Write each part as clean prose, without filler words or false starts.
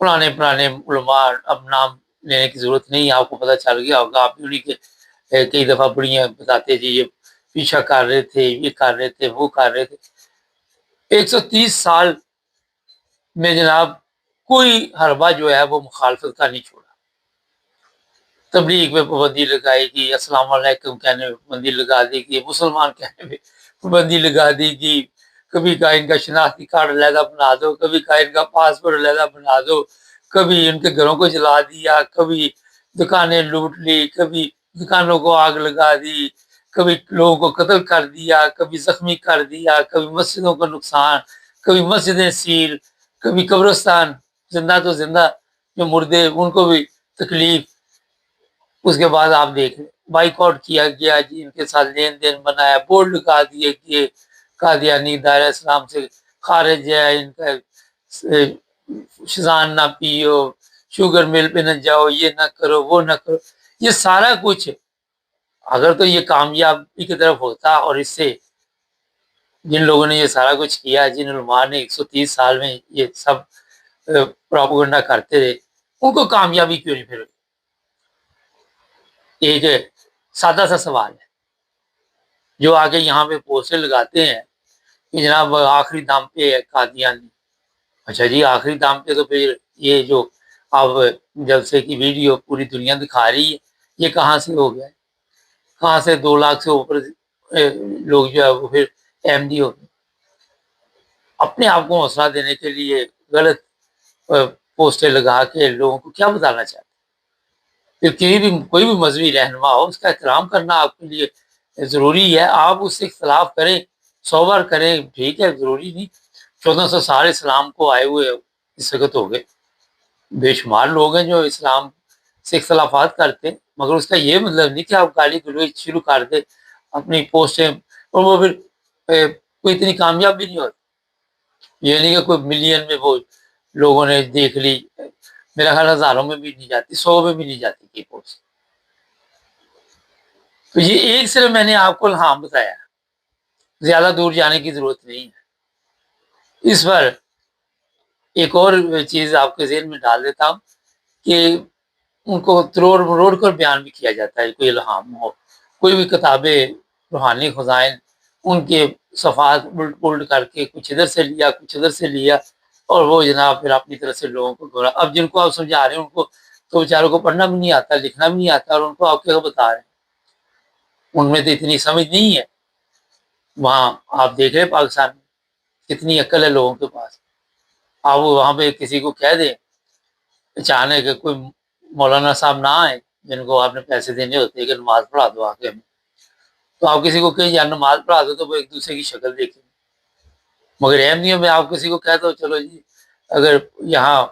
پرانے علماء، اب نام لینے کی ضرورت نہیں، آپ کو پتہ چل گیا ہوگا، آپ انہیں کے کئی دفعہ بڑیاں بتاتے جی یہ پیچھا کر رہے تھے، یہ کر رہے تھے، وہ کر رہے تھے۔ 130 سال میں جناب کوئی حربہ جو ہے وہ مخالفت کا نہیں چھوڑا۔ تبلیغ پہ پابندی لگائے گی، السلام علیکم کہنے پہ پابندی لگا دی گی، مسلمان کہنے پہ پابندی لگا دی گی، کبھی کہا ان کا شناختی کارڈ علیحدہ بنا دو، کبھی کہا ان کا پاسپورٹ علیحدہ بنا دو، کبھی ان کے گھروں کو جلا دیا، کبھی دکانیں لوٹ لی، کبھی دکانوں کو آگ لگا دی، کبھی لوگوں کو قتل کر دیا، کبھی زخمی کر دیا، کبھی مسجدوں کا نقصان، کبھی مسجدیں سیل، کبھی قبرستان زندہ تو زندہ، جو مردے ان کو بھی تکلیف۔ اس کے بعد آپ دیکھ لیں بائیک آؤٹ کیا گیا جی، ان کے ساتھ لین دین بنایا، بورڈ لگا دیے کہ قادیانی دائرہ اسلام سے خارج ہے، ان کا شزان نہ پیو، شوگر مل پہ نہ جاؤ، یہ نہ کرو، وہ نہ کرو۔ یہ سارا کچھ اگر تو یہ کامیابی کی طرف ہوتا، اور اس سے جن لوگوں نے یہ سارا کچھ کیا، جن علماء نے 130 سال میں یہ سب پروپیگنڈا کرتے رہے، ان کو کامیابی کیوں نہیں پھر؟ ایک سادہ سا سوال ہے، جو آگے یہاں پہ پوسٹر لگاتے ہیں کہ جناب آخری دام پہ ہے قادیانی۔ اچھا جی، آخری دام پہ تو پھر یہ جو اب جلسے کی ویڈیو پوری دنیا دکھا رہی ہے، یہ کہاں سے ہو گیا ہے؟ کہاں سے 2 لاکھ سے اوپر لوگ جو ہے وہ پھر احمدی ہو گئے؟ اپنے آپ کو حوصلہ دینے کے لیے غلط پوسٹر لگا کے لوگوں کو کیا بتانا چاہتے ہیں؟ پھر کوئی بھی مذہبی رہنما ہو، اس کا احترام کرنا آپ کے لیے ضروری ہے۔ آپ اس سے اختلاف کریں، 100 بار کریں، ٹھیک ہے، ضروری نہیں۔ 1400 سال اسلام کو آئے ہوئے اس وقت ہو گئے، بے شمار لوگ ہیں جو اسلام سے اختلافات کرتے ہیں، مگر اس کا یہ مطلب نہیں کہ آپ گالی گلوچ شروع کر دیں اپنی پوسٹیں، اور وہ پھر کوئی اتنی کامیاب بھی نہیں ہوتی۔ یہ نہیں کہ کوئی ملین میں وہ لوگوں نے دیکھ لی، میرا خیال ہزاروں میں بھی نہیں جاتی، 100 میں بھی نہیں جاتی کی پوسٹ۔ تو یہ ایک صرف میں نے آپ کو الہام بتایا، زیادہ دور جانے کی ضرورت نہیں ہے۔ اس پر ایک اور چیز آپ کے ذہن میں ڈال دیتا ہوں کہ ان کو روڑ کر بیان بھی کیا جاتا ہے، کوئی الہام ہو، کوئی بھی کتابیں روحانی خزائن، ان کے صفحات الٹ کر کے کچھ ادھر سے لیا، کچھ ادھر سے لیا، اور وہ جناب پھر اپنی طرف سے لوگوں کو گھوڑا۔ اب جن کو آپ سمجھا رہے ہیں ان کو تو بیچاروں کو پڑھنا بھی نہیں آتا، لکھنا بھی نہیں آتا، اور ان کو آپ کیا بتا رہے ہیں؟ ان میں تو اتنی سمجھ نہیں ہے۔ وہاں آپ دیکھ رہے پاکستان میں کتنی عقل ہے لوگوں کے پاس، آپ وہاں پہ کسی کو کہہ دیں اچانک کہ کوئی مولانا صاحب نہ آئے جن کو آپ نے پیسے دینے ہوتے ہیں کہ نماز پڑھا دو آگے ہمیں، تو آپ کسی کو کہیں یار نماز پڑھا دو، تو وہ ایک دوسرے کی شکل دیکھیں۔ مگر احمدیوں میں آپ کسی کو کہہ دو چلو جی، اگر یہاں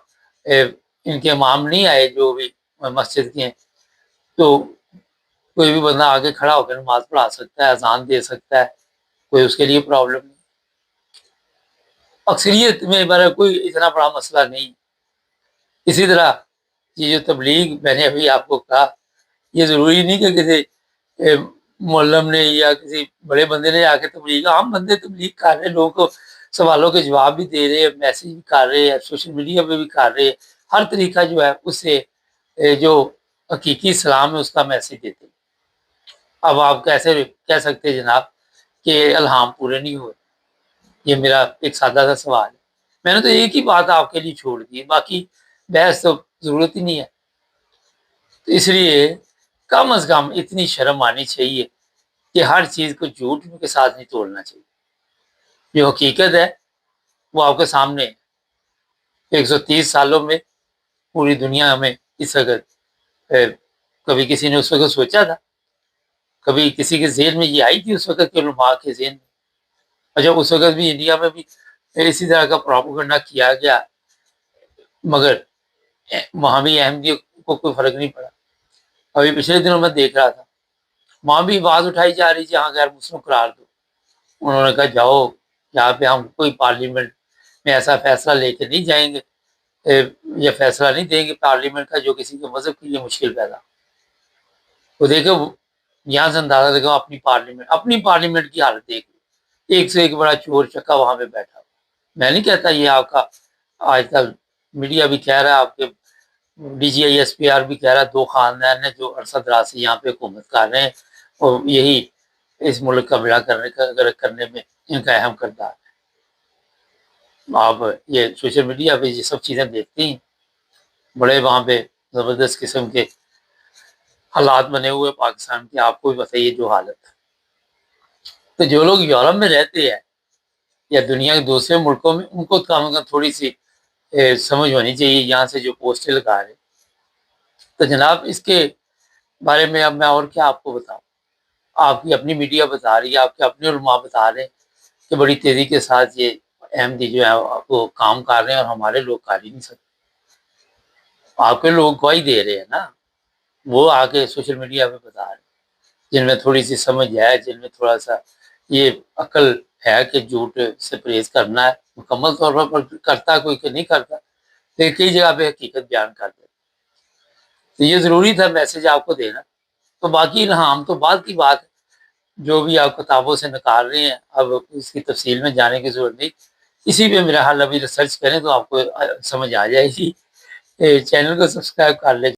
ان کے امام نہیں آئے جو بھی مسجد کے ہیں، تو کوئی بھی بندہ آگے کھڑا ہو کے نماز پڑھا سکتا ہے، اذان دے سکتا ہے، کوئی اس کے لیے پرابلم نہیں۔ اکثریت میں بارہ کوئی اتنا بڑا مسئلہ نہیں۔ اسی طرح یہ جو تبلیغ میں نے ابھی آپ کو کہا، یہ ضروری نہیں کہ کسی مولم نے یا کسی بڑے بندے نے آ کے تبلیغ، عام بندے تبلیغ کر رہے ہیں، لوگوں کو سوالوں کے جواب بھی دے رہے ہیں، میسیج بھی کر رہے ہیں، سوشل میڈیا پہ بھی کر رہے ہیں، ہر طریقہ جو ہے اس سے جو حقیقی اسلام ہے اس کا میسیج دیتے ہیں۔ اب آپ کیسے کہہ سکتے ہیں جناب کہ الہام پورے نہیں ہوئے؟ یہ میرا ایک سادہ سا سوال ہے۔ میں نے تو ایک ہی بات آپ کے لیے چھوڑ دی، باقی بحث تو ضرورت ہی نہیں ہے۔ تو اس لیے کم از کم اتنی شرم آنی چاہیے کہ ہر چیز کو جھوٹ کے ساتھ نہیں توڑنا چاہیے۔ جو حقیقت ہے وہ آپ کے سامنے ہے۔ 130 سالوں میں پوری دنیا میں اس وقت کبھی کسی نے اس وقت سوچا تھا؟ کبھی کسی کے ذہن میں یہ آئی تھی اس وقت کے علماء کے ذہن میں؟ اچھا، اس وقت بھی انڈیا میں بھی اسی طرح کا پروپیگنڈا کیا گیا، مگر وہاں بھی احمدیوں کو کوئی فرق نہیں پڑا۔ ابھی پچھلے دنوں میں دیکھ رہا تھا، وہاں بھی آواز اٹھائی جا رہی جہاں غیر مسلم قرار دو۔ انہوں نے کہا جاؤ، یہاں پہ ہم کوئی پارلیمنٹ میں ایسا فیصلہ لے کے نہیں جائیں گے، یہ فیصلہ نہیں دیں گے پارلیمنٹ کا جو کسی کے مذہب کے لیے مشکل پیدا۔ وہ دیکھو یہاں سے اندازہ دیکھو، اپنی پارلیمنٹ کی حالت دیکھ، ایک سے ایک بڑا چور چکا وہاں پہ بیٹھا۔ میں نہیں کہتا یہ آپ کا آج تک میڈیا بھی کہہ رہا ہے، آپ کے D G I S P R بھی کہہ رہا ہے، دو خاندان ہیں جو عرصہ دراز سے یہاں پہ حکومت کر رہے ہیں اور یہی اس ملک کا بیڑا کرنے میں ان کا اہم کردار ہے۔ آپ یہ سوشل میڈیا پہ یہ سب چیزیں دیکھتی ہیں، بڑے وہاں پہ زبردست قسم کے حالات بنے ہوئے پاکستان کے، آپ کو بھی بتائیے جو حالت ہے۔ تو جو لوگ یورپ میں رہتے ہیں یا دنیا کے دوسرے ملکوں میں، ان کو کم از کم تھوڑی سی سمجھ ہونی چاہیے یہاں سے جو پوسٹیں لگا رہے ہیں۔ تو جناب اس کے بارے میں اب میں اور کیا آپ کو بتاؤں، آپ کی اپنی میڈیا بتا رہی ہے، آپ کے اپنے علماء بتا رہے ہیں کہ بڑی تیزی کے ساتھ یہ احمدی جو ہے وہ کام کر رہے ہیں اور ہمارے لوگ کر ہی نہیں سکتے۔ آپ کے لوگ گواہی دے رہے ہیں نا، وہ آ کے سوشل میڈیا پہ بتا رہے ہیں، جن میں تھوڑی سی سمجھ ہے، جن میں تھوڑا سا یہ عقل ہے کہ جھوٹ سے پرہیز کرنا ہے، مکمل طور پر کرتا کوئی کہ نہیں کرتا، لیکن کئی جگہ پہ حقیقت بیان کر دیتا۔ تو یہ ضروری تھا میسج آپ کو دینا۔ تو باقی ہاں، ہم تو بعد کی بات ہے، جو بھی آپ کتابوں سے نکال رہے ہیں اب اس کی تفصیل میں جانے کی ضرورت نہیں، اسی پہ میرا حال ابھی ریسرچ کریں تو آپ کو سمجھ آ جائے گی۔ چینل کو سبسکرائب کر لیں۔